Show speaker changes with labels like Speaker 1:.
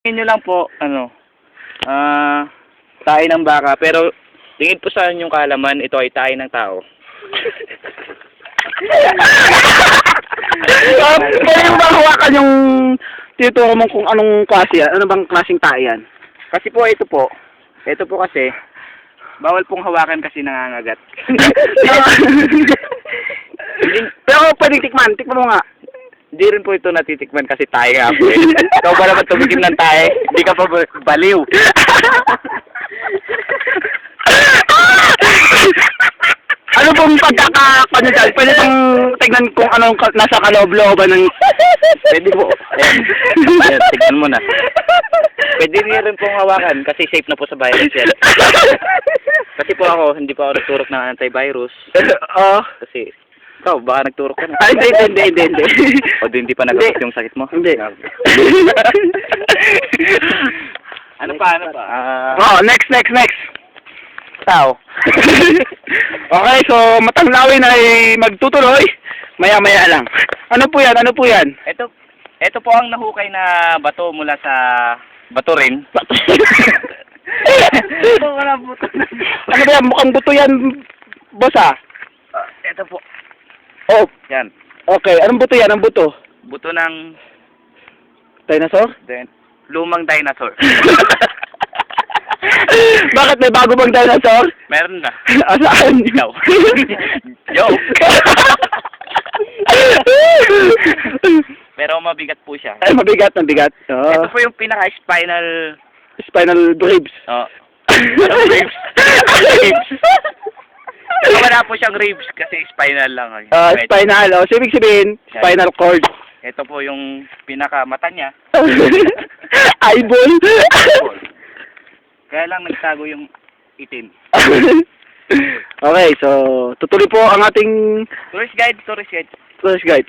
Speaker 1: Tingin nyo lang po, tayo ng baka, pero tingin po sa inyong kaalaman, ito ay tayo ng tao.
Speaker 2: Pwede mo bang hawakan yung tinuturo mo kung anong klase yan? Ano bang klaseng tae yan?
Speaker 1: Kasi po, ito po kasi, bawal pong hawakan kasi nangangagat.
Speaker 2: Pero pwedeng tikman mo nga.
Speaker 1: Hindi rin po ito natitikman kasi tayo nga po eh. Ikaw ba naman tumigim ng tayo? Hindi ka pa baliw.
Speaker 2: Ano pong pagkakapano dyan? Pwede pong tignan kung anong nasa kaloob-looban ng...
Speaker 1: Pwede po. Ayan, tignan mo na. Pwede rin pong hawakan kasi safe na po sa virus yan. Kasi po ako, hindi pa ako nagturok ng antivirus.
Speaker 2: Oo.
Speaker 1: Kasi, ikaw, baka nagturok ka na.
Speaker 2: Ay, hindi.
Speaker 1: O hindi pa nagkakit yung sakit mo?
Speaker 2: Hindi.
Speaker 1: Ano pa?
Speaker 2: Oh, next. Tao. Okay, so matanglawin ay magtutuloy. Maya-maya lang. Ano po yan?
Speaker 1: Ito po ang nahukay na bato mula sa bato rin.
Speaker 2: Wala buto. Ano ba yan? Mukhang buto yan, boss ah.
Speaker 1: Ito po.
Speaker 2: Oh,
Speaker 1: Yan.
Speaker 2: okay. Anong buto yan? Anong buto?
Speaker 1: Buto ng
Speaker 2: Dinosaur?
Speaker 1: lumang dinosaur.
Speaker 2: Bakit may bago bang dinosaur?
Speaker 1: Meron na.
Speaker 2: Saan?
Speaker 1: Ikaw. Joke. Pero mabigat po siya.
Speaker 2: Ay, mabigat. Oh.
Speaker 1: Ito po yung pinaka-spinal...
Speaker 2: Spinal ribs.
Speaker 1: Oh. Ano ribs? Ribs. Pero wala po siyang ribs kasi spinal lang.
Speaker 2: Spinal. Oh, so, ibig sabihin, spinal cord.
Speaker 1: Ito po yung pinaka-mata niya.
Speaker 2: Eyeball.
Speaker 1: Kaya lang nagtago yung itim.
Speaker 2: Okay, so tutuloy po ang ating
Speaker 1: Tourist guide.
Speaker 2: tourist guide.